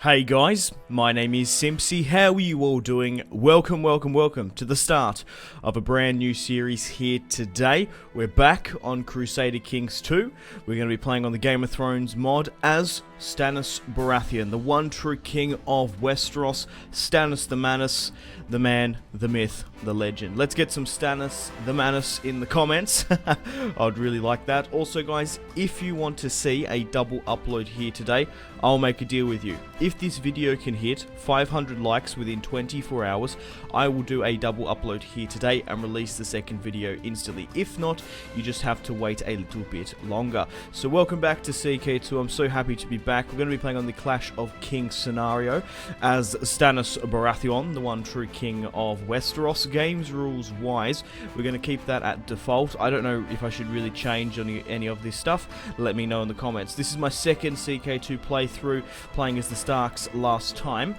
Hey guys, my name is Simpzy. How are you all doing? Welcome to the start of a brand new series here today. We're back on Crusader Kings 2. We're going to be playing on the Game of Thrones mod as Stannis Baratheon, the one true king of Westeros. Stannis the Manus, the man, the myth, the legend. Let's get some Stannis the Manus in the comments. I'd really like that. Also guys, if you want to see a double upload here today, I'll make a deal with you. If this video can hit 500 likes within 24 hours, I will do a double upload here today and release the second video instantly. If not, you just have to wait a little bit longer. So welcome back to CK2. I'm so happy to be back. We're going to be playing on the Clash of Kings scenario as Stannis Baratheon, the one true king of Westeros. Games rules wise, we're going to keep that at default. I don't know if I should really change any of this stuff. Let me know in the comments. This is my second CK2 playthrough, playing as the Starks last time.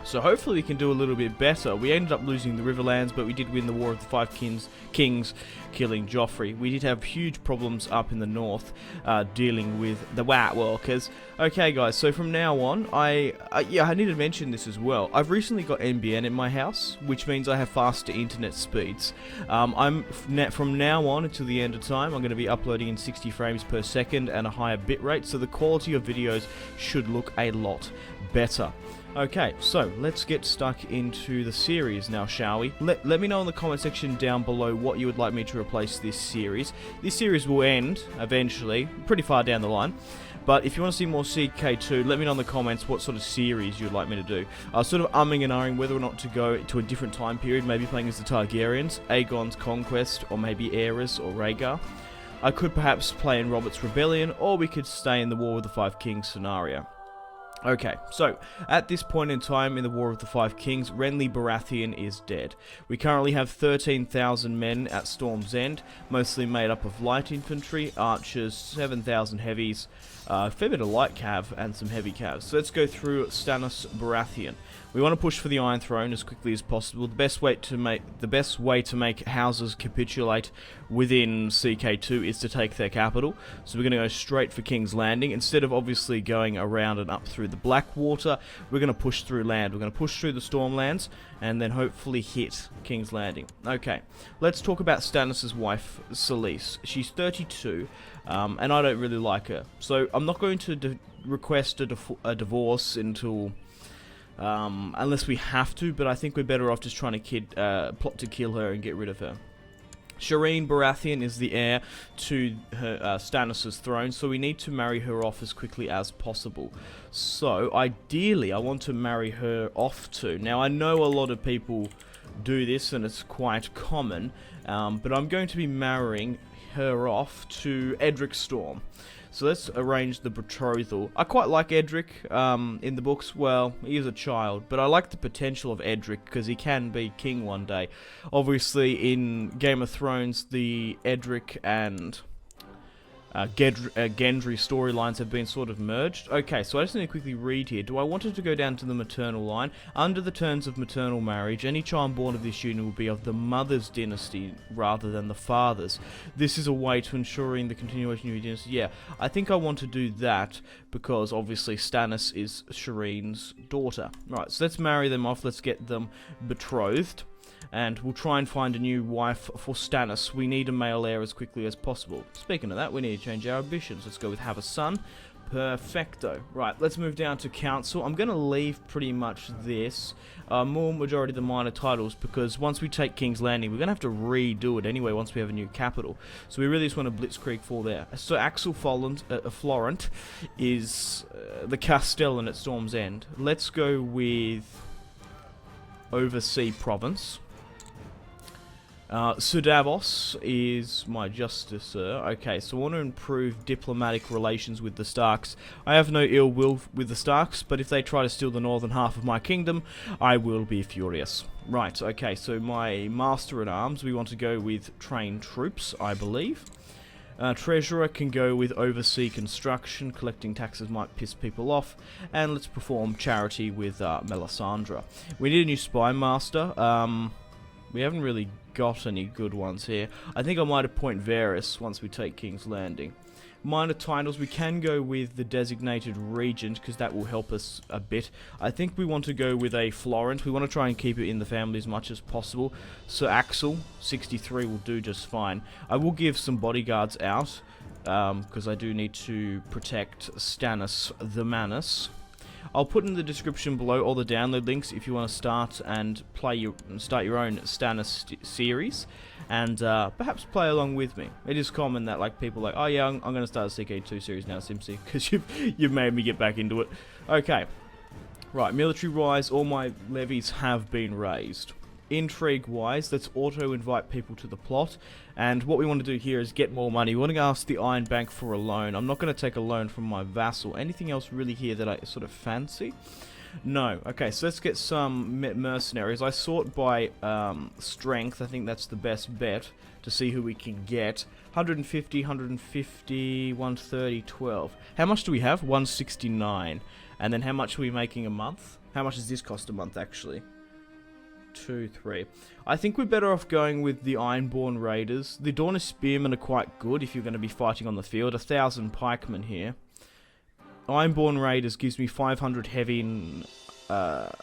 So hopefully we can do a little bit better. We ended up losing the Riverlands, but we did win the War of the Five Kings, killing Joffrey. We did have huge problems up in the north, dealing with the White Walkers. Okay guys, so from now on, I need to mention this as well. I've recently got NBN in my house, which means I have faster internet speeds. From now on until the end of time, I'm going to be uploading in 60 frames per second and a higher bitrate, so the quality of videos should look a lot better. Okay, so let's get stuck into the series now, shall we? Let me know in the comment section down below what you would like me to replace this series. This series will end, eventually, pretty far down the line. But if you want to see more CK2, let me know in the comments what sort of series you'd like me to do. I was sort of umming and ahhing whether or not to go to a different time period, maybe playing as the Targaryens, Aegon's Conquest, or maybe Aerys or Rhaegar. I could perhaps play in Robert's Rebellion, or we could stay in the War of the Five Kings scenario. Okay, so at this point in time in the War of the Five Kings, Renly Baratheon is dead. We currently have 13,000 men at Storm's End, mostly made up of light infantry, archers, 7,000 heavies, a fair bit of light cav, and some heavy cavs. So let's go through Stannis Baratheon. We want to push for the Iron Throne as quickly as possible. The best way to make houses capitulate within CK2 is to take their capital. So we're going to go straight for King's Landing. Instead of obviously going around and up through the Blackwater, we're going to push through land. We're going to push through the Stormlands and then hopefully hit King's Landing. Okay, let's talk about Stannis' wife, Selyse. She's 32, and I don't really like her. So I'm not going to request a divorce until... unless we have to, but I think we're better off just trying to plot to kill her and get rid of her. Shireen Baratheon is the heir to her, Stannis' throne, so we need to marry her off as quickly as possible. So, ideally, I want to marry her off to. Now, I know a lot of people do this, and it's quite common, but I'm going to be marrying her off to Edric Storm. So let's arrange the betrothal. I quite like Edric in the books. Well, he is a child, but I like the potential of Edric because he can be king one day. Obviously, in Game of Thrones, the Edric and Gendry storylines have been sort of merged. Okay, so I just need to quickly read here. Do I want it to go down to the maternal line? Under the terms of maternal marriage, any child born of this union will be of the mother's dynasty rather than the father's. This is a way to ensuring the continuation of your dynasty. Yeah, I think I want to do that because obviously Stannis is Shireen's daughter. Right, so let's marry them off. Let's get them betrothed. And we'll try and find a new wife for Stannis. We need a male heir as quickly as possible. Speaking of that, we need to change our ambitions. Let's go with have a son. Perfecto. Right, let's move down to council. I'm going to leave pretty much this. More majority of the minor titles, because once we take King's Landing, we're going to have to redo it anyway once we have a new capital. So we really just want to blitzkrieg for there. So Axel Florent is the Castellan at Storm's End. Let's go with Oversea Province. Sir Davos is my Justicer. Okay, so I want to improve diplomatic relations with the Starks. I have no ill will with the Starks, but if they try to steal the northern half of my kingdom, I will be furious. Right, okay, so my Master-at-Arms, we want to go with trained troops, I believe. Treasurer can go with oversee construction. Collecting taxes might piss people off. And let's perform charity with Melisandre. We need a new spy master. We haven't really got any good ones here. I think I might appoint Varys once we take King's Landing. minor titles, we can go with the designated regent, because that will help us a bit. I think we want to go with a Florent. We want to try and keep it in the family as much as possible. So Axel, 63, will do just fine. I will give some bodyguards out, because I do need to protect Stannis the Manus. I'll put in the description below all the download links if you want to start and start your own Stannis series, and perhaps play along with me. It is common that like people are like, oh yeah, I'm going to start a CK2 series now, Simpzy, because you've made me get back into it. Okay, right. Military-wise, all my levies have been raised. Intrigue-wise, let's auto-invite people to the plot, and what we want to do here is get more money. We want to ask the Iron Bank for a loan. I'm not going to take a loan from my vassal. Anything else really here that I sort of fancy? No. Okay, so let's get some mercenaries. I sort by strength. I think that's the best bet to see who we can get. 150, 150, 130, 12. How much do we have? 169. And then how much are we making a month? How much does this cost a month, actually? 2, 3. I think we're better off going with the Ironborn Raiders. The Dornish Spearmen are quite good if you're going to be fighting on the field. 1,000 pikemen here. Ironborn Raiders gives me 500 heavy and a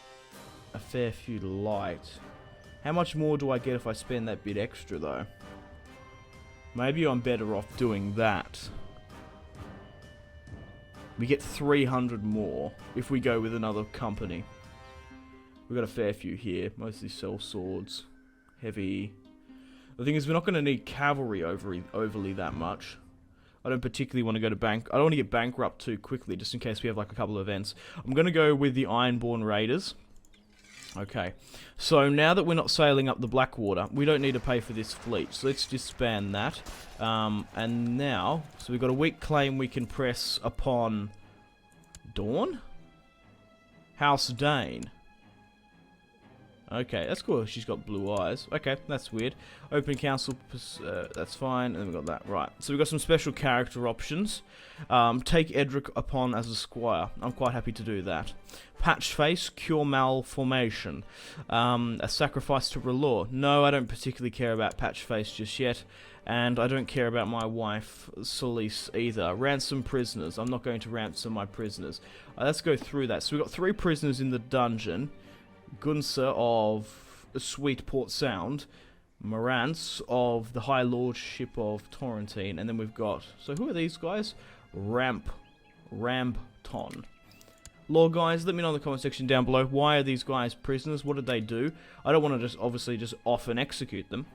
fair few light. How much more do I get if I spend that bit extra, though? Maybe I'm better off doing that. We get 300 more if we go with another company. We've got a fair few here. Mostly sell swords. Heavy. The thing is, we're not going to need cavalry overly that much. I don't particularly want to go to bank. I don't want to get bankrupt too quickly, just in case we have like a couple of events. I'm going to go with the Ironborn Raiders. Okay. So now that we're not sailing up the Blackwater, we don't need to pay for this fleet. So let's disband that. And now, so we've got a weak claim we can press upon Dawn? House Dane. Okay, that's cool. She's got blue eyes. Okay, that's weird. Open council, that's fine. And then we've got that. Right. So we've got some special character options. Take Edric upon as a squire. I'm quite happy to do that. Patch face, cure malformation. A sacrifice to R'hllor. No, I don't particularly care about patch face just yet. And I don't care about my wife, Solis, either. Ransom prisoners. I'm not going to ransom my prisoners. Let's go through that. So we've got 3 prisoners in the dungeon. Gunsa of Sweet Port Sound, Marantz of the High Lordship of Torrentine, and then we've got, so who are these guys? Rampton. Lore guys, let me know in the comment section down below, why are these guys prisoners? What did they do? I don't want to just obviously just off and execute them,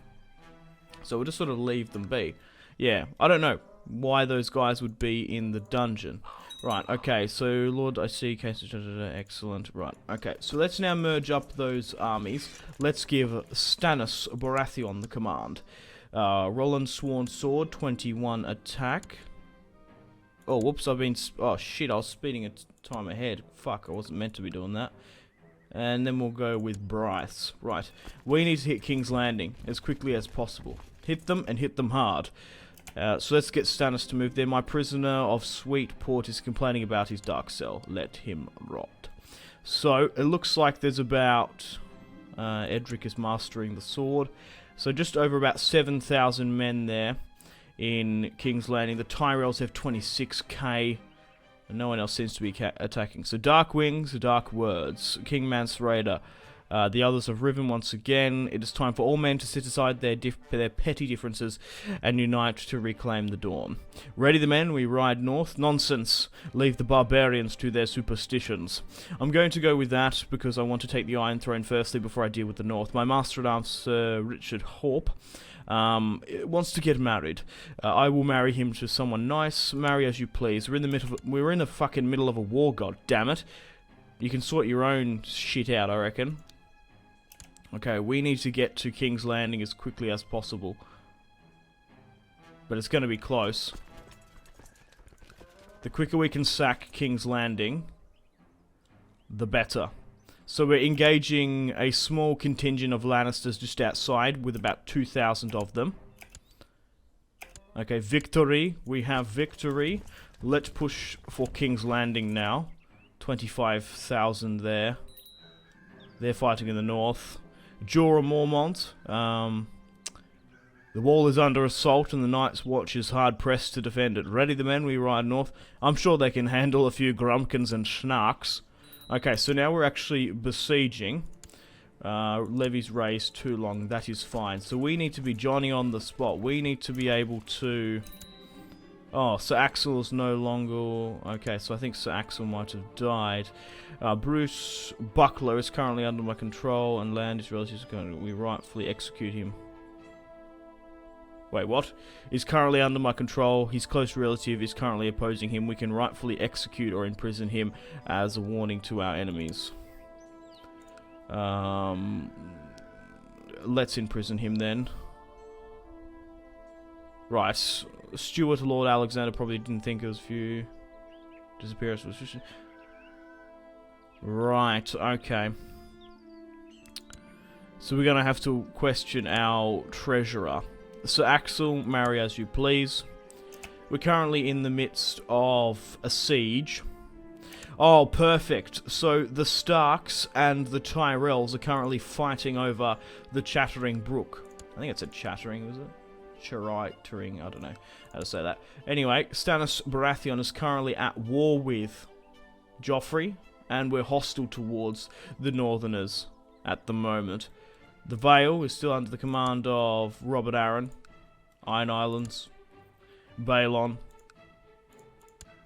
so we'll just sort of leave them be. Yeah, I don't know why those guys would be in the dungeon. Right, okay, so Lord, I see, cases, excellent, right, okay, so let's now merge up those armies. Let's give Stannis Baratheon the command. Roland Sworn Sword, 21 attack. Oh, whoops, oh shit, I was speeding a time ahead. Fuck, I wasn't meant to be doing that. And then we'll go with Bryce. Right, we need to hit King's Landing as quickly as possible. Hit them and hit them hard. So let's get Stannis to move there. My prisoner of Sweet Port is complaining about his dark cell. Let him rot. So it looks like there's about... Edric is mastering the sword. So just over about 7,000 men there in King's Landing. The Tyrells have 26k. And no one else seems to be attacking. So Dark Wings, Dark Words, King Mance Raider. The others have risen once again. It is time for all men to set aside their petty differences and unite to reclaim the dawn. Ready the men, we ride north. Nonsense. Leave the barbarians to their superstitions. I'm going to go with that because I want to take the Iron Throne firstly before I deal with the north. My Master-at-Arms, Sir Richard Horpe, wants to get married. I will marry him to someone nice. Marry as you please. We're in the fucking middle of a war, god damn it. You can sort your own shit out, I reckon. Okay, we need to get to King's Landing as quickly as possible. But it's going to be close. The quicker we can sack King's Landing, the better. So we're engaging a small contingent of Lannisters just outside with about 2,000 of them. Okay, victory. We have victory. Let's push for King's Landing now. 25,000 there. They're fighting in the north. Jorah Mormont. The wall is under assault and the Night's Watch is hard pressed to defend it. Ready the men, we ride north. I'm sure they can handle a few grumpkins and schnarks. Okay, so now we're actually besieging. Levies raised too long, that is fine. So we need to be Johnny on the spot. We need to be able to... Oh, Sir Axel's no longer... Okay, so I think Sir Axel might have died. Bruce Buckler is currently under my control, and Landis relatives are going to... We rightfully execute him. Wait, what? He's currently under my control. His close relative is currently opposing him. We can rightfully execute or imprison him as a warning to our enemies. Let's imprison him then. Right. Stuart Lord Alexander probably didn't think it was few. Disappearance was... Right, okay. So we're going to have to question our treasurer. So Axel, marry as you please. We're currently in the midst of a siege. Oh, perfect. So the Starks and the Tyrells are currently fighting over the Chattering Brook. I think it's a Chattering, was it? Chattering, I don't know how to say that. Anyway, Stannis Baratheon is currently at war with Joffrey, and we're hostile towards the Northerners at the moment. The Vale is still under the command of Robert Arryn, Iron Islands, Balon,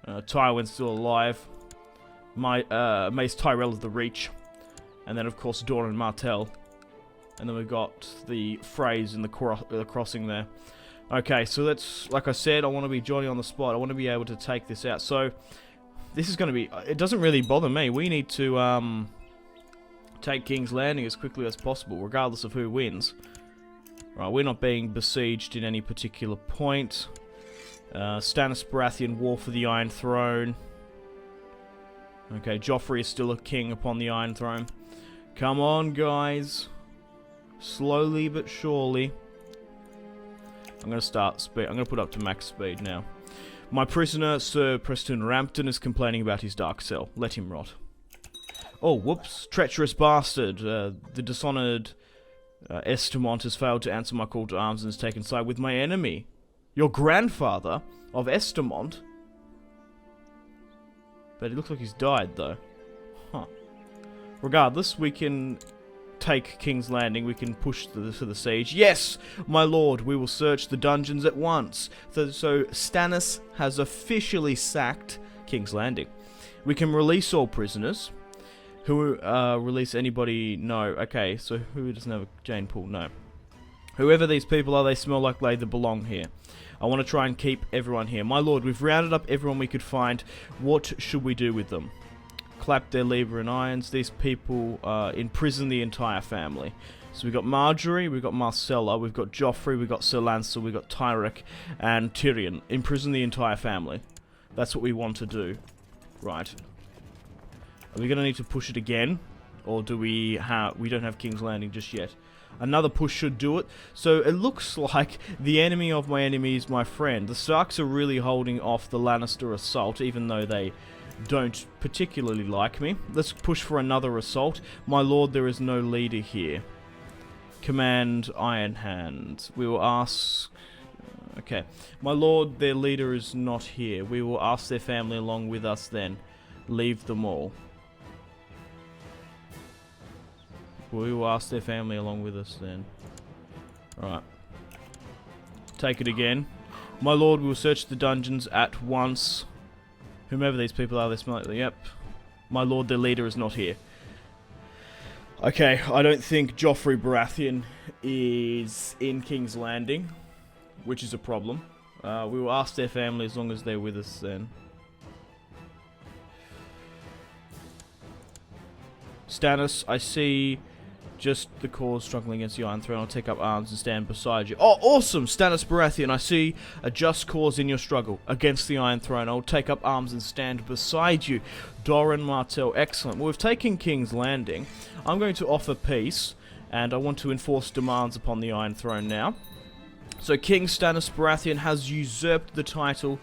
Tywin's still alive, Mace Tyrell of the Reach, and then of course Doran Martell. And then we've got the Freys in the crossing there. Okay, so let's, like I said, I want to be Johnny on the spot. I want to be able to take this out. So, this is going to be, it doesn't really bother me. We need to take King's Landing as quickly as possible, regardless of who wins. Right, we're not being besieged in any particular point. Stannis Baratheon, War for the Iron Throne. Okay, Joffrey is still a king upon the Iron Throne. Come on, guys. Slowly but surely. I'm going to start speed. I'm going to put up to max speed now. My prisoner, Sir Preston Rampton, is complaining about his dark cell. Let him rot. Oh, whoops. Treacherous bastard. The dishonored Estamont has failed to answer my call to arms and has taken side with my enemy. Your grandfather of Estamont? But it looks like he's died, though. Huh. Regardless, we can take King's Landing. We can push to the siege. Yes, my lord, we will search the dungeons at once. So Stannis has officially sacked King's Landing. We can release all prisoners. Who release anybody? No. Okay, so who doesn't have a Jane Pool? No. Whoever these people are, they smell like they belong here. I want to try and keep everyone here. My lord, we've rounded up everyone we could find. What should we do with them? Clap their lever in irons. These people imprison the entire family. So we've got Marjorie, we've got Marcella, we've got Joffrey, we've got Sir Lancel, we've got Tyrek, and Tyrion. Imprison the entire family. That's what we want to do. Right. Are we going to need to push it again? Or do we have... We don't have King's Landing just yet. Another push should do it. So it looks like the enemy of my enemy is my friend. The Starks are really holding off the Lannister assault, even though they don't particularly like me. Let's push for another assault. My lord, there is no leader here. Command Iron Hand. We will ask... Okay. My lord, their leader is not here. We will ask their family along with us then. Leave them all. We will ask their family along with us then. Right. Take it again. My lord, we will search the dungeons at once. Whomever these people are, they smell like... Yep. My lord, their leader is not here. Okay, I don't think Joffrey Baratheon is in King's Landing, which is a problem. We will ask their family as long as they're with us then. Stannis, I see just the cause struggling against the Iron Throne. I'll take up arms and stand beside you. Oh, awesome! Stannis Baratheon, I see a just cause in your struggle against the Iron Throne. I'll take up arms and stand beside you. Doran Martell, excellent. Well, we've taken King's Landing. I'm going to offer peace, and I want to enforce demands upon the Iron Throne now. So King Stannis Baratheon has usurped the title,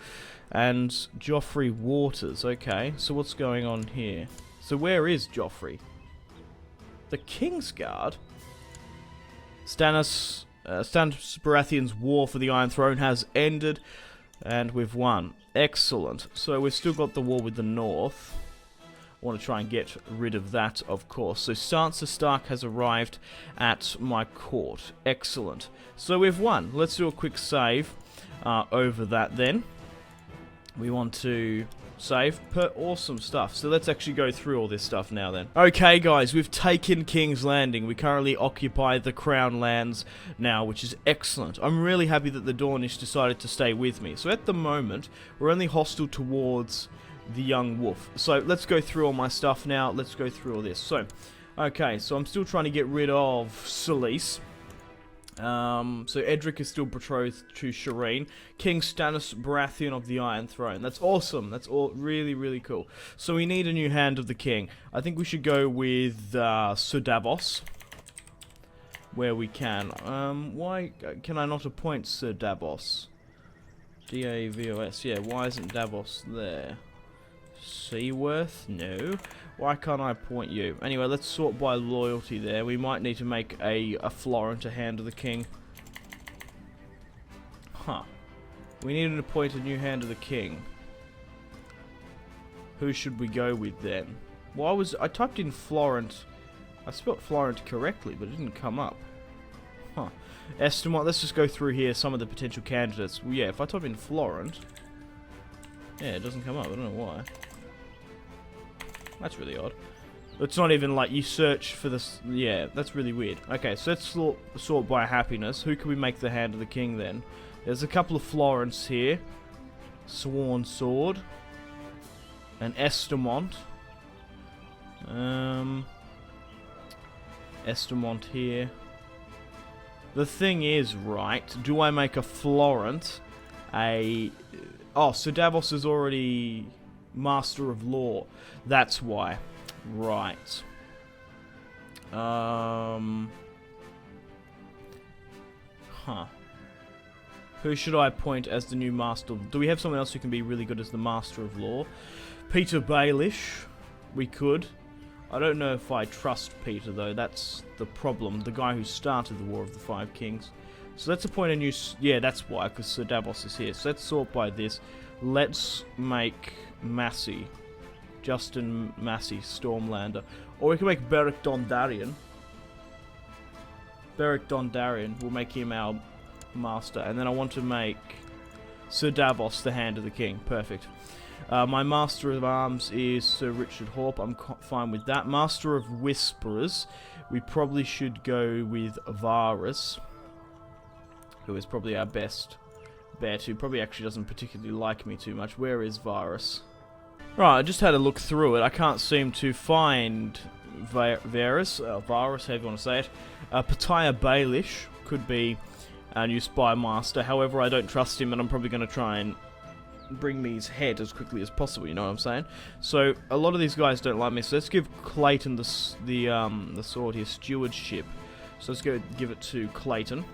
and Joffrey Waters. Okay, so what's going on here? So where is Joffrey? The Kingsguard? Stannis Stannis Baratheon's war for the Iron Throne has ended, and we've won. Excellent. So we've still got the war with the North. I want to try and get rid of that, of course. So Sansa Stark has arrived at my court. Excellent. So we've won. Let's do a quick save over that then. We want to save. Awesome stuff. So let's actually go through all this stuff now then. Okay guys, we've taken King's Landing. We currently occupy the Crown Lands now, which is excellent. I'm really happy that the Dornish decided to stay with me. So at the moment, we're only hostile towards the Young Wolf. So let's go through all my stuff now. Let's go through all this. So, okay, so I'm still trying to get rid of Selyse. So Edric is still betrothed to Shireen. King Stannis Baratheon of the Iron Throne. That's awesome. That's all really, really cool. So we need a new Hand of the King. I think we should go with Sir Davos, where we can. Why can I not appoint Sir Davos? D-A-V-O-S. Yeah, why isn't Davos there? Seaworth? No. Why can't I appoint you? Anyway, let's sort by loyalty there. We might need to make a Florent a Hand of the King. Huh. We need to appoint a new Hand of the King. Who should we go with then? Why was... I typed in Florent. I spelled Florent correctly, but it didn't come up. Huh. Estimate. Let's just go through here some of the potential candidates. Well, yeah, if I type in Florent... Yeah, it doesn't come up. I don't know why. That's really odd. It's not even like you search for this. Yeah, that's really weird. Okay, so let's sort by happiness. Who can we make the Hand of the King then? There's a couple of Florents here. Sworn Sword. And Estamont. Estamont here. The thing is, right, do I make a Florent Oh, so Davos is already Master of Law. That's why. Right. Huh. Who should I appoint as the new Master? Do we have someone else who can be really good as the Master of Law? Peter Baelish. We could. I don't know if I trust Peter, though. That's the problem. The guy who started the War of the Five Kings. So let's appoint a new... Yeah, that's why, because Sir Davos is here. So let's sort by this. Let's make Massey. Justin Massey, Stormlander. Or we can make Beric Dondarrion. Beric Dondarrion. We'll make him our master. And then I want to make Sir Davos the Hand of the King. Perfect. My Master of Arms is Sir Richard Horpe. I'm fine with that. Master of Whisperers. We probably should go with Varys, who is probably our best bet, who probably actually doesn't particularly like me too much. Where is Varys? Right, I just had a look through it. I can't seem to find Varys, however you want to say it. Petyr Baelish could be our new spy master. However, I don't trust him, and I'm probably going to try and bring me his head as quickly as possible, you know what I'm saying? So, a lot of these guys don't like me, so let's give Clayton the sword here, stewardship. So let's go give it to Clayton.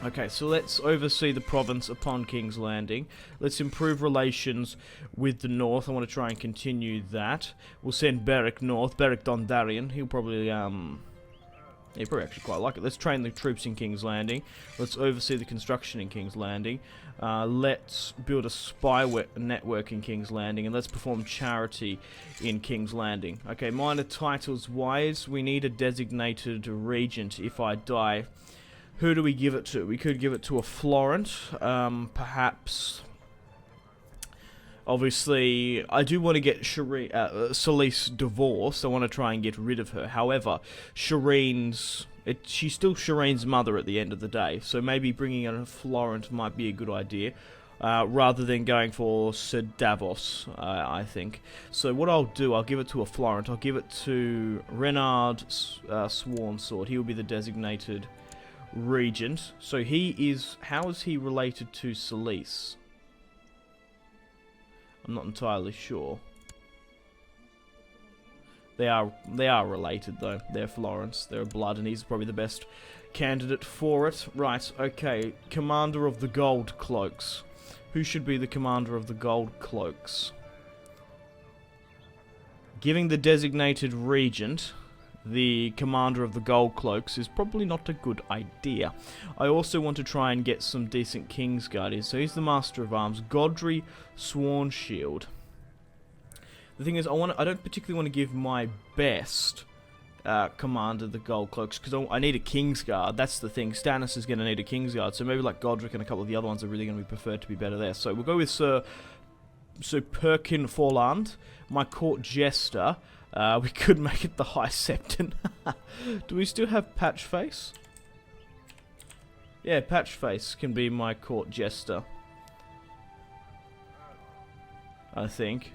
Okay, so let's oversee the province upon King's Landing. Let's improve relations with the North. I want to try and continue that. We'll send Beric north. Beric Dondarrion. He'll probably actually quite like it. Let's train the troops in King's Landing. Let's oversee the construction in King's Landing. Let's build a spy network in King's Landing. And let's perform charity in King's Landing. Okay, minor titles wise, we need a designated regent if I die. Who do we give it to? We could give it to a Florent, perhaps. Obviously, I do want to get Selyse divorced. I want to try and get rid of her. However, she's still Shireen's mother at the end of the day. So maybe bringing in a Florent might be a good idea, rather than going for Sir Davos, I think. So what I'll do, I'll give it to a Florent. I'll give it to Renard Sworn Sword. He will be the designated regent. So how is he related to Selyse? I'm not entirely sure. They are related though. They're Florence. They're blood, and he's probably the best candidate for it. Right, okay. Commander of the Gold Cloaks. Who should be the commander of the Gold Cloaks? Giving the designated regent the commander of the Gold Cloaks is probably not a good idea. I also want to try and get some decent Kingsguard here. So he's the Master of Arms, Godry Swornshield. The thing is, I don't particularly want to give my best commander the Gold Cloaks, because I need a Kingsguard. That's the thing. Stannis is going to need a Kingsguard, so maybe like Godric and a couple of the other ones are really going to be preferred to be better there. So we'll go with Sir Perkin Forland, my Court Jester. We could make it the High Septon. Do we still have Patchface? Yeah, Patchface can be my Court Jester, I think.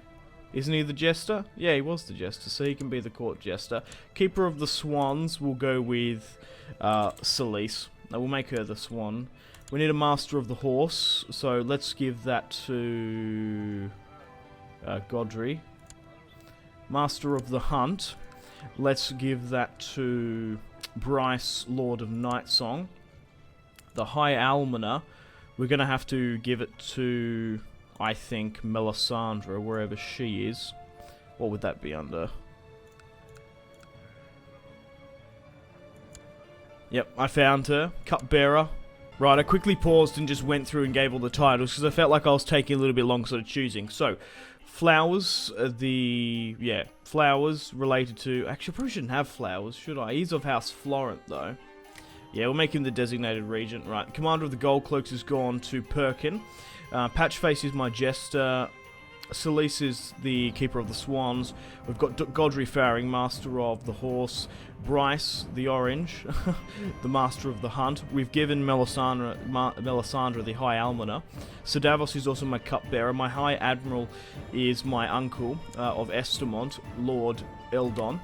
Isn't he the Jester? Yeah, he was the Jester, so he can be the Court Jester. Keeper of the Swans, we'll go with Celise. We'll make her the Swan. We need a Master of the Horse, so let's give that to Godry. Master of the Hunt, let's give that to Bryce, Lord of Nightsong. The High Almoner, we're going to have to give it to, I think, Melisandre, wherever she is. What would that be under? Yep, I found her. Cupbearer. Right, I quickly paused and just went through and gave all the titles, because I felt like I was taking a little bit long sort of choosing. So, Flowers, Flowers related to... Actually, I probably shouldn't have Flowers, should I? He's of House Florent, though. Yeah, we'll make him the designated regent. Right, Commander of the Gold Cloaks has gone to Perkin. Patchface is my Jester. Celise is the Keeper of the Swans. We've got Godry Faring, Master of the Horse. Bryce, the Orange, the Master of the Hunt. We've given Melisandre the High Almoner. Sir Davos is also my Cupbearer. My High Admiral is my uncle of Estermont, Lord Eldon.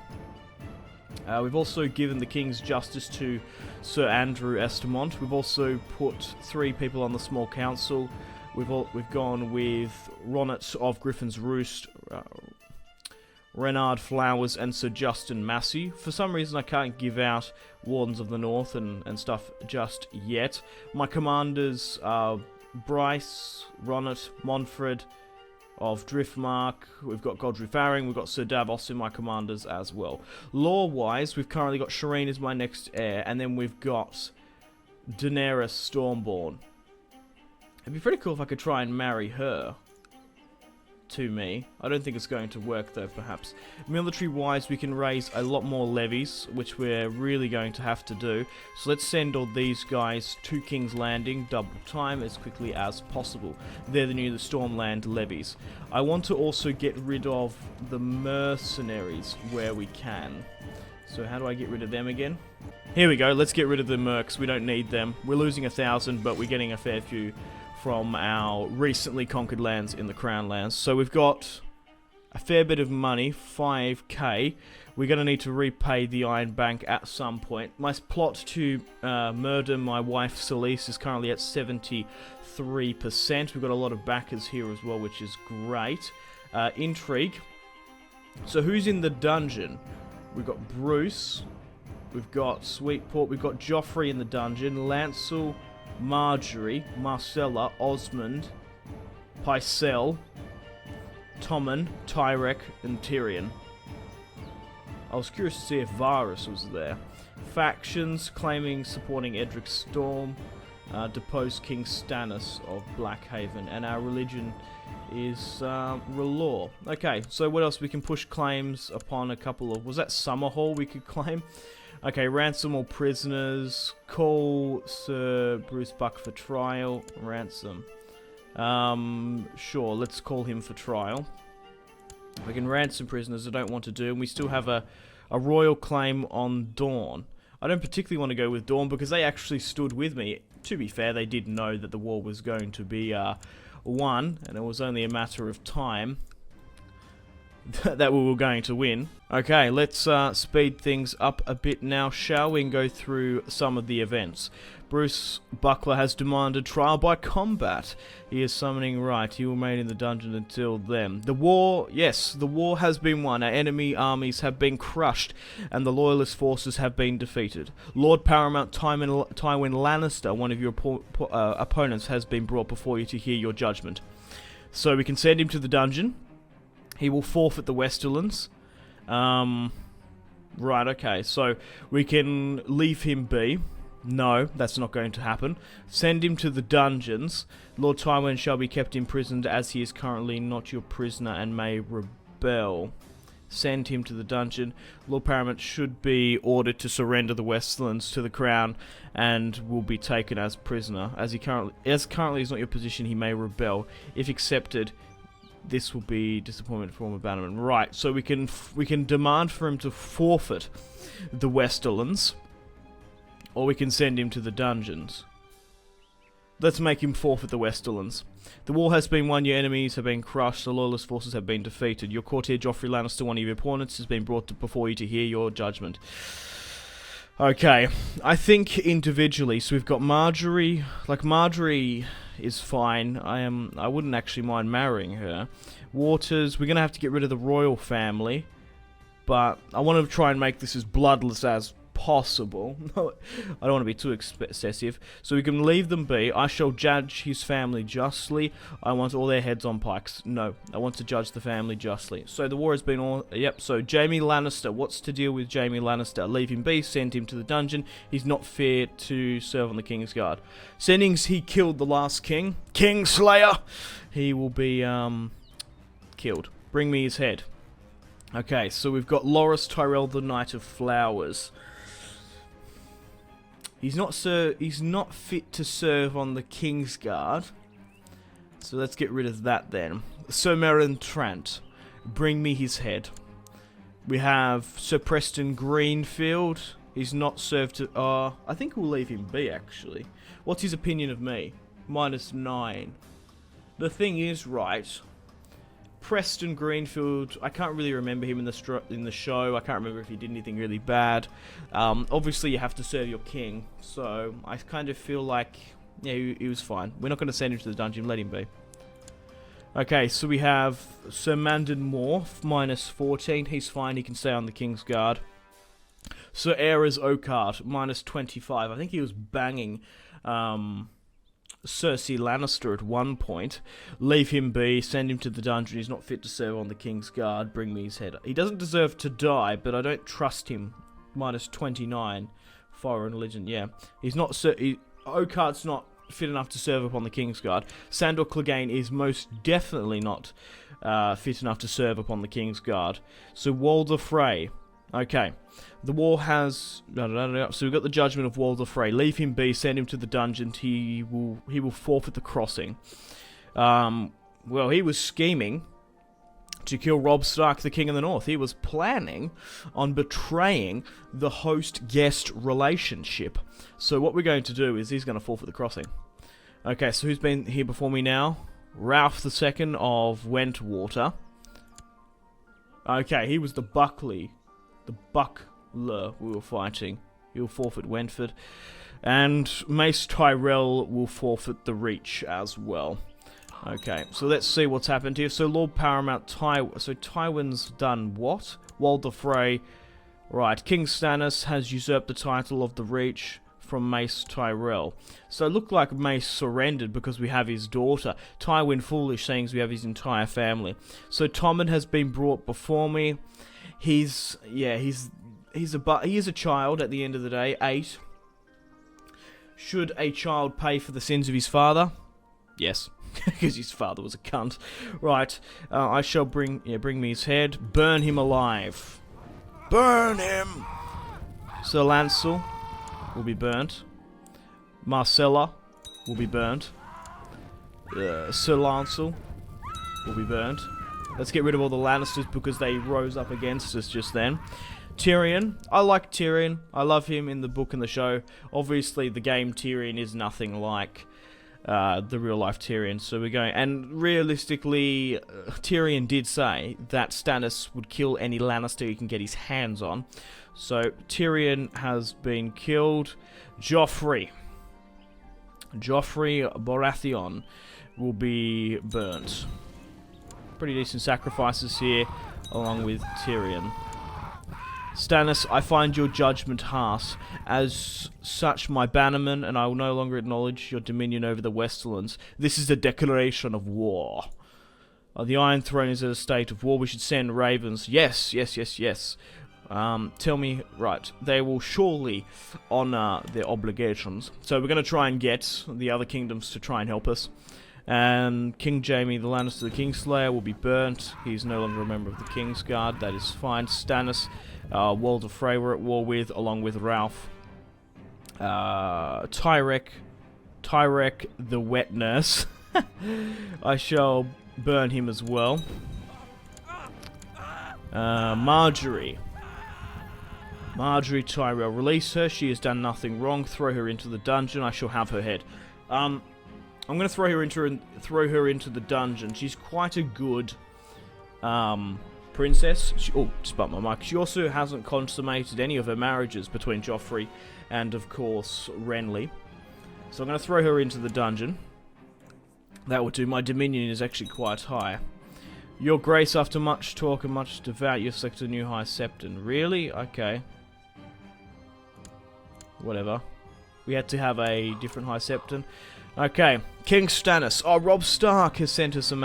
We've also given the King's Justice to Sir Andrew Estermont. We've also put 3 people on the Small Council. We've gone with Ronnet of Griffin's Roost, Renard Flowers, and Sir Justin Massey. For some reason I can't give out Wardens of the North and stuff just yet. My commanders are Bryce, Ronnet, Montfred of Driftmark. We've got Godry Faring. We've got Sir Davos in my commanders as well. Lore-wise, we've currently got Shireen as my next heir, and then we've got Daenerys Stormborn. It'd be pretty cool if I could try and marry her to me. I don't think it's going to work though, perhaps. Military-wise, we can raise a lot more levies, which we're really going to have to do. So let's send all these guys to King's Landing, double time, as quickly as possible. They're the new Stormland levies. I want to also get rid of the mercenaries where we can. So how do I get rid of them again? Here we go, let's get rid of the mercs. We don't need them. We're losing 1,000, but we're getting a fair few from our recently conquered lands in the Crown Lands. So we've got a fair bit of money, 5k. We're going to need to repay the Iron Bank at some point. My plot to murder my wife Celise is currently at 73%. We've got a lot of backers here as well, which is great. Intrigue. So who's in the dungeon? We've got Bruce. We've got Sweetport. We've got Joffrey in the dungeon. Lancel, Marjorie, Marcella, Osmond, Pycelle, Tommen, Tyrek, and Tyrion. I was curious to see if Varys was there. Factions claiming supporting Edric Storm, deposed King Stannis of Blackhaven, and our religion is R'hllor. Okay, so what else? We can push claims upon a couple of... Was that Summerhall we could claim? Okay, ransom all prisoners. Call Sir Bruce Buck for trial. Ransom. Sure, let's call him for trial. We can ransom prisoners I don't want to do, and we still have a royal claim on Dawn. I don't particularly want to go with Dawn because they actually stood with me. To be fair, they did know that the war was going to be won, and it was only a matter of time that we were going to win. Okay, let's speed things up a bit now, shall we, and go through some of the events. Bruce Buckler has demanded trial by combat. He is summoning right. He will remain in the dungeon until then. The war, yes, the war has been won. Our enemy armies have been crushed, and the Loyalist forces have been defeated. Lord Paramount Tywin Lannister, one of your opponents, has been brought before you to hear your judgment. So we can send him to the dungeon. He will forfeit the Westerlands. Right, okay, so we can leave him be. No, that's not going to happen. Send him to the dungeons. Lord Tywin shall be kept imprisoned as he is currently not your prisoner and may rebel. Send him to the dungeon. Lord Paramount should be ordered to surrender the Westlands to the crown and will be taken as prisoner. As currently is not your position, he may rebel. If accepted, this will be disappointment, form of abandonment. Right, so we can demand for him to forfeit the Westerlands, or we can send him to the dungeons. Let's make him forfeit the Westerlands. The war has been won, your enemies have been crushed, the loyalist forces have been defeated. Your courtier Joffrey Lannister, one of your opponents, has been brought before you to hear your judgment. Okay, I think individually, so we've got Marjorie. Like, Marjorie is fine. I wouldn't actually mind marrying her. Waters, we're going to have to get rid of the royal family, but I want to try and make this as bloodless as possible. I don't want to be too excessive, so we can leave them be. I shall judge his family justly. I want all their heads on pikes. No, I want to judge the family justly. So the war has been all... Yep, so Jaime Lannister. What's to deal with Jaime Lannister? Leave him be, send him to the dungeon. He's not fit to serve on the Kingsguard. Sendings, he killed the last king. Kingslayer! He will be, killed. Bring me his head. Okay, so we've got Loras Tyrell, the Knight of Flowers. He's not fit to serve on the Kingsguard. So let's get rid of that then. Sir Meryn Trant. Bring me his head. We have Sir Preston Greenfield. He's not served to... I think we'll leave him be, actually. What's his opinion of me? -9. The thing is, right... Preston Greenfield, I can't really remember him in the show. I can't remember if he did anything really bad. Obviously, you have to serve your king, so I kind of feel like, yeah, he was fine. We're not going to send him to the dungeon, let him be. Okay, so we have Sir Mandon Moore, -14. He's fine, he can stay on the Kingsguard. Sir Aerys Oakheart, -25. I think he was banging Cersei Lannister at one point. Leave him be, send him to the dungeon. He's not fit to serve on the Kingsguard. Bring me his head. He doesn't deserve to die, but I don't trust him. -29. Foreign religion, yeah. He's not... Oakheart's not fit enough to serve upon the Kingsguard. Sandor Clegane is most definitely not fit enough to serve upon the Kingsguard. So Walder Frey. Okay. The war has... So we've got the judgment of Walder Frey. Leave him be, send him to the dungeon. He will forfeit the crossing. Well, he was scheming to kill Robb Stark, the King of the North. He was planning on betraying the host-guest relationship. So what we're going to do is he's going to forfeit the crossing. Okay, so who's been here before me now? Ralph II of Wentwater. Okay, he was the Buckley. The Buckler we were fighting. He'll forfeit Wentford. And Mace Tyrell will forfeit the Reach as well. Okay, so let's see what's happened here. So Lord Paramount Tywin. So Tywin's done what? Walder Frey. Right, King Stannis has usurped the title of the Reach from Mace Tyrell. So it looked like Mace surrendered because we have his daughter. Tywin foolish, saying we have his entire family. So Tommen has been brought before me. He is a child at the end of the day, 8. Should a child pay for the sins of his father? Yes, because his father was a cunt. Right, I shall bring me his head. Burn him alive. Burn him! Sir Lancel will be burnt. Marcella will be burnt. Sir Lancel will be burnt. Let's get rid of all the Lannisters because they rose up against us just then. Tyrion. I like Tyrion. I love him in the book and the show. Obviously, the game Tyrion is nothing like the real-life Tyrion. So we're going... And realistically, Tyrion did say that Stannis would kill any Lannister he can get his hands on. So Tyrion has been killed. Joffrey Baratheon will be burnt. Pretty decent sacrifices here, along with Tyrion. Stannis, I find your judgment harsh. As such, my bannerman, and I will no longer acknowledge your dominion over the Westerlands. This is a declaration of war. The Iron Throne is at a state of war. We should send ravens. Yes. Tell me, right, they will surely honor their obligations. So we're going to try and get the other kingdoms to try and help us. And King Jaime, the Lannister, the Kingslayer, will be burnt. He's no longer a member of the Kingsguard. That is fine. Stannis, Walder Frey we're at war with, along with Ralph. Tyrek the Wet Nurse. I shall burn him as well. Marjorie Tyrell, release her. She has done nothing wrong. Throw her into the dungeon. I shall have her head. I'm going to throw her into the dungeon. She's quite a good princess. Just bumped my mic. She also hasn't consummated any of her marriages between Joffrey and, of course, Renly. So I'm going to throw her into the dungeon. That will do. My dominion is actually quite high. Your Grace, after much talk and much devout, you select a new High Septon. Really? Okay. Whatever. We had to have a different High Septon. Okay. King Stannis. Oh, Robb Stark has sent us a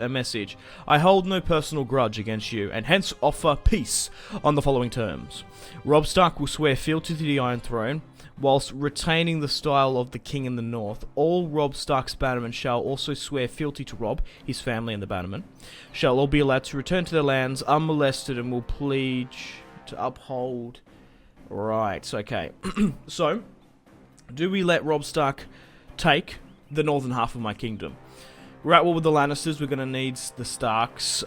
message. I hold no personal grudge against you, and hence offer peace on the following terms. Robb Stark will swear fealty to the Iron Throne, whilst retaining the style of the King in the North. All Robb Stark's bannermen shall also swear fealty to Robb, his family and the bannermen, shall all be allowed to return to their lands unmolested and will pledge to uphold... Right, okay. So, do we let Robb Stark take the northern half of my kingdom? We're at war with the Lannisters, we're going to need the Starks.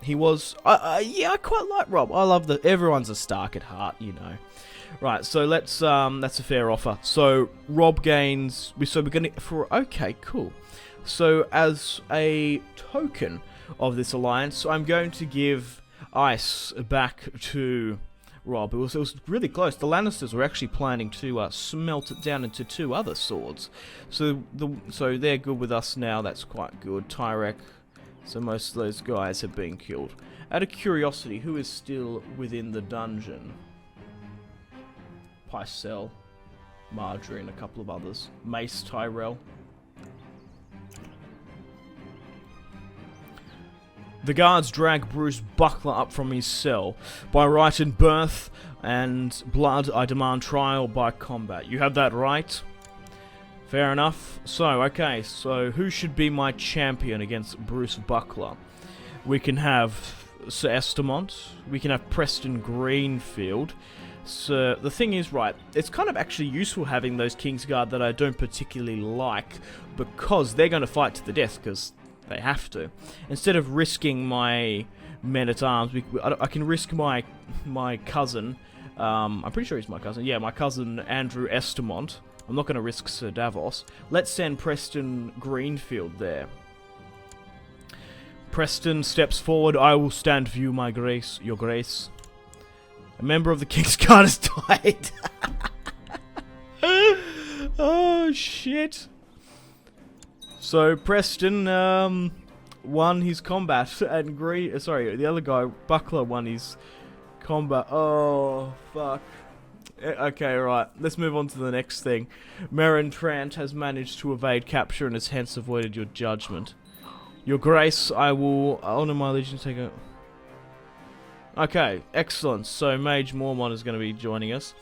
He was... yeah, I quite like Robb. I love that everyone's a Stark at heart, you know. Right, so let's, that's a fair offer. So, Robb gains, so we're gonna, okay, cool. So, as a token of this alliance, I'm going to give ice back to Robb. It was really close. The Lannisters were actually planning to smelt it down into 2 other swords. So, they're good with us now, that's quite good. Tyrek, so most of those guys have been killed. Out of curiosity, who is still within the dungeon? Pycelle, Marjorie, and a couple of others. Mace Tyrell. The guards drag Bruce Buckler up from his cell. By right and birth and blood, I demand trial by combat. You have that right? Fair enough. So, okay, so who should be my champion against Bruce Buckler? We can have Sir Estamont. We can have Preston Greenfield. So, the thing is, right, it's kind of actually useful having those Kingsguard that I don't particularly like, because they're going to fight to the death, because they have to. Instead of risking my men-at-arms, I can risk my cousin, I'm pretty sure he's my cousin, yeah, my cousin Andrew Estamont. I'm not going to risk Sir Davos. Let's send Preston Greenfield there. Preston steps forward. I will stand for you, my grace, your grace. A member of the Kingsguard has died. Oh, shit. So, Preston, won his combat, and the other guy, Buckler, won his combat. Oh, fuck. Okay, right. Let's move on to the next thing. Meryn Trant has managed to evade capture and has hence avoided your judgment. Your grace, I will honor my allegiance. Take a... Okay, excellent. So Mage Mormont is going to be joining us.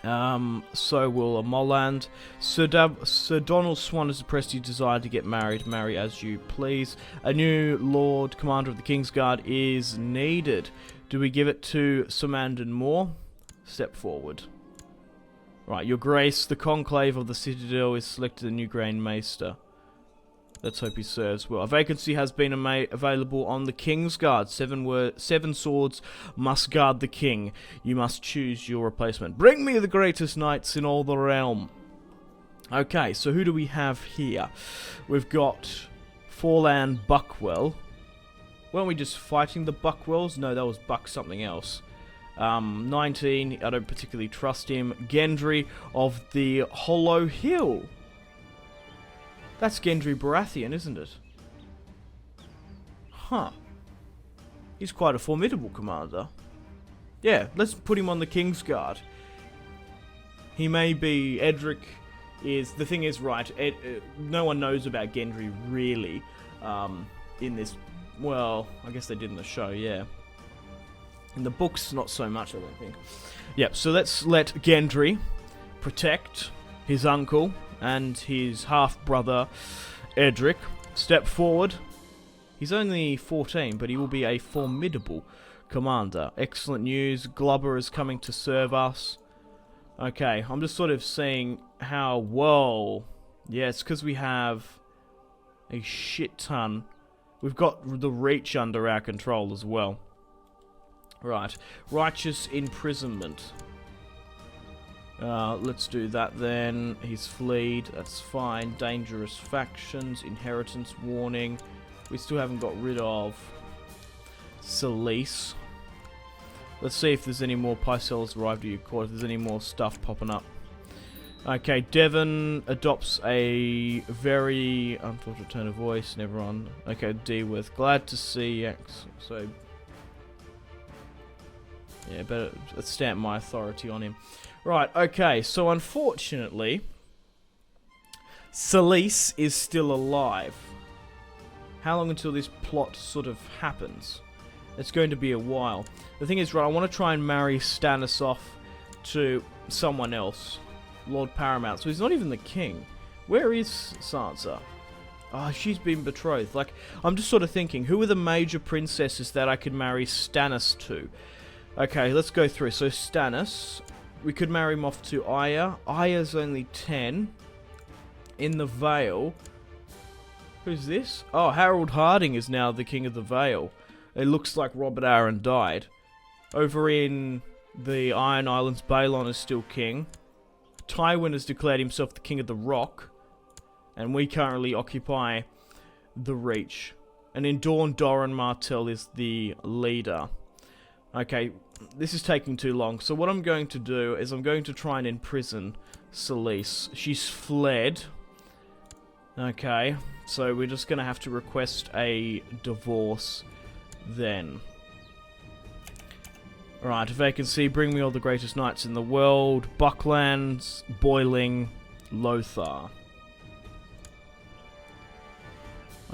So will Molland. Sir Donald Swan has expressed his desire to get married. Marry as you please. A new Lord Commander of the Kingsguard is needed. Do we give it to Sir Mandon Moore? Step forward. Right, your grace, the conclave of the Citadel is selected a new Grand Maester. Let's hope he serves well. A vacancy has been available on the Kingsguard. 7 swords must guard the king. You must choose your replacement. Bring me the greatest knights in all the realm. Okay, so who do we have here? We've got Forlan Buckwell. Weren't we just fighting the Buckwells? No, that was Buck something else. 19, I don't particularly trust him. Gendry of the Hollow Hill. That's Gendry Baratheon, isn't it? Huh. He's quite a formidable commander. Yeah, let's put him on the Kingsguard. He may be... Edric is... The thing is, right, no one knows about Gendry, really, in this... Well, I guess they did in the show, yeah. In the books, not so much, I don't think. Yep, so let's let Gendry protect his uncle and his half-brother, Edric. Step forward. He's only 14, but he will be a formidable commander. Excellent news. Glubber is coming to serve us. Okay, I'm just sort of seeing how... Whoa. Yeah, it's because we have a shit ton. We've got the Reach under our control as well. Right. Righteous imprisonment. Let's do that then. He's fleed. That's fine. Dangerous factions. Inheritance warning. We still haven't got rid of Selyse. Let's see if there's any more Pycelles arrived at your court. If there's any more stuff popping up. Okay, Devon adopts a very unfortunate tone of voice. Never on. Okay, D with. Glad to see X. So, yeah, better stamp my authority on him. Right, okay, so unfortunately, Selyse is still alive. How long until this plot sort of happens? It's going to be a while. The thing is, right, I want to try and marry Stannis off to someone else. Lord Paramount. So he's not even the king. Where is Sansa? Oh, she's been betrothed. Like, I'm just sort of thinking, who are the major princesses that I could marry Stannis to? Okay, let's go through. So Stannis, we could marry him off to Arya. Arya's only 10. In the Vale. Who's this? Oh, Harold Harding is now the king of the Vale. It looks like Robert Arryn died. Over in the Iron Islands, Balon is still king. Tywin has declared himself the king of the Rock. And we currently occupy the Reach. And in Dorne, Doran Martell is the leader. Okay, this is taking too long. So what I'm going to do is I'm going to try and imprison Selyse. She's fled. Okay, so we're just going to have to request a divorce then. Alright, vacancy, bring me all the greatest knights in the world. Bucklands, Boiling, Lothar.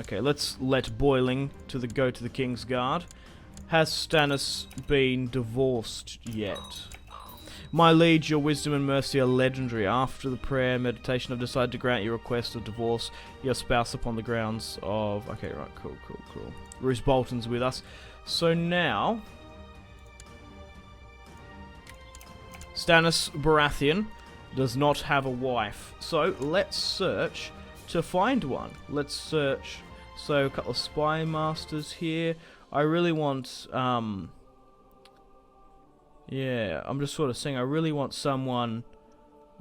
Okay, let's let Boiling go to the Kingsguard. Has Stannis been divorced yet? My liege, your wisdom and mercy are legendary. After the prayer and meditation, I've decided to grant your request of divorce your spouse upon the grounds of... Okay, right, cool. Roose Bolton's with us. So now... Stannis Baratheon does not have a wife. So let's search to find one. Let's search. So a couple of spy masters here. I really want... yeah, I'm just sort of saying I really want someone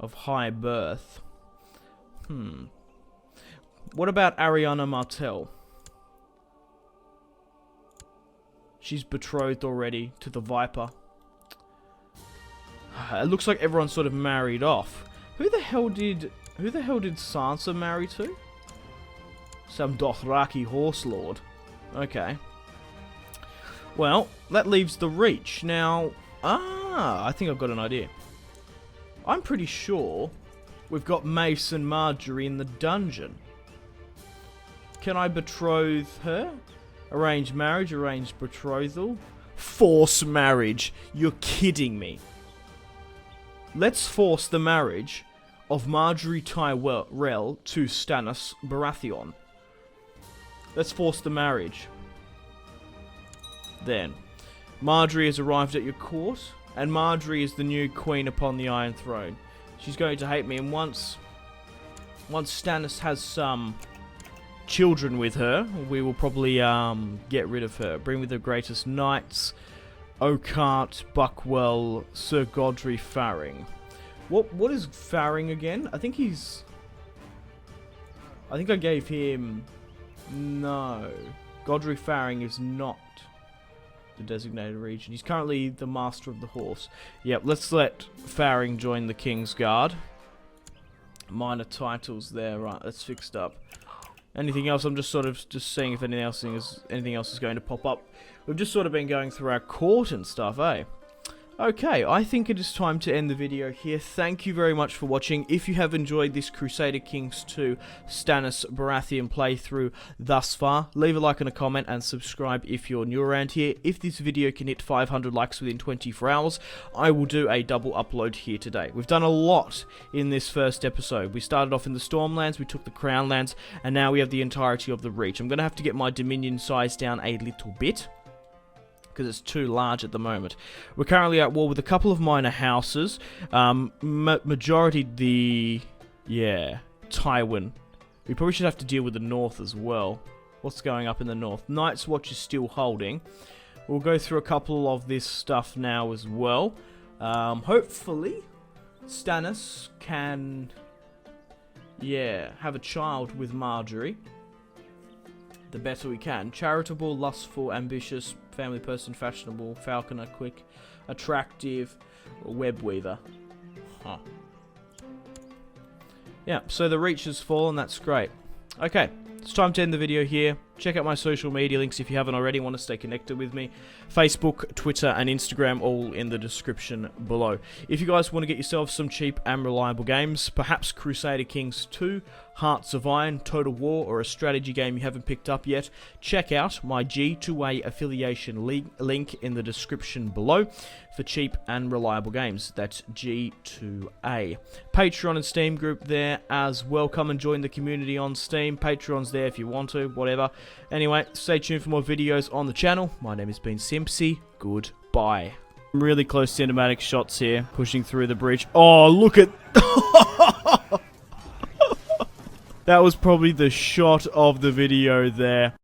of high birth. What about Ariana Martell? She's betrothed already to the Viper. It looks like everyone's sort of married off. Who the hell did Sansa marry to? Some Dothraki horse lord. Okay. Well, that leaves the Reach. Now, I think I've got an idea. I'm pretty sure we've got Mace and Marjorie in the dungeon. Can I betroth her? Arrange marriage, arrange betrothal. Force marriage. You're kidding me. Let's force the marriage of Marjorie Tyrell to Stannis Baratheon. Let's force the marriage. Then, Marjorie has arrived at your court, and Marjorie is the new queen upon the Iron Throne. She's going to hate me, and once Stannis has some children with her, we will probably get rid of her. Bring me the greatest knights. Oakart, Buckwell, Sir Godry Farring. What is Farring again? I think I gave him... No. Godry Farring is not the designated region. He's currently the Master of the Horse. Yep, let's let Farring join the Kingsguard. Minor titles there. Right, that's fixed up. Anything else? I'm just sort of seeing if anything else is going to pop up. We've just sort of been going through our court and stuff, eh? Okay, I think it is time to end the video here. Thank you very much for watching. If you have enjoyed this Crusader Kings 2 Stannis Baratheon playthrough thus far, leave a like and a comment and subscribe if you're new around here. If this video can hit 500 likes within 24 hours, I will do a double upload here today. We've done a lot in this first episode. We started off in the Stormlands, we took the Crownlands, and now we have the entirety of the Reach. I'm going to have to get my Dominion size down a little bit, because it's too large at the moment. We're currently at war with a couple of minor houses. Majority Tywin. We probably should have to deal with the north as well. What's going up in the north? Night's Watch is still holding. We'll go through a couple of this stuff now as well. Hopefully, Stannis can, have a child with Marjorie. The better we can. Charitable, lustful, ambitious, family person, fashionable, falconer, quick, attractive, web weaver. Huh. Yeah, so the reach has fallen, that's great. Okay, it's time to end the video here. Check out my social media links if you haven't already, want to stay connected with me. Facebook, Twitter, and Instagram, all in the description below. If you guys want to get yourselves some cheap and reliable games, perhaps Crusader Kings 2, Hearts of Iron, Total War, or a strategy game you haven't picked up yet, check out my G2A affiliation link in the description below for cheap and reliable games. That's G2A. Patreon and Steam group there as well. Come and join the community on Steam. Patreon's there if you want to, whatever. Anyway, stay tuned for more videos on the channel. My name has been Simpzy. Goodbye. Really close cinematic shots here, pushing through the bridge. Oh, look at... That was probably the shot of the video there.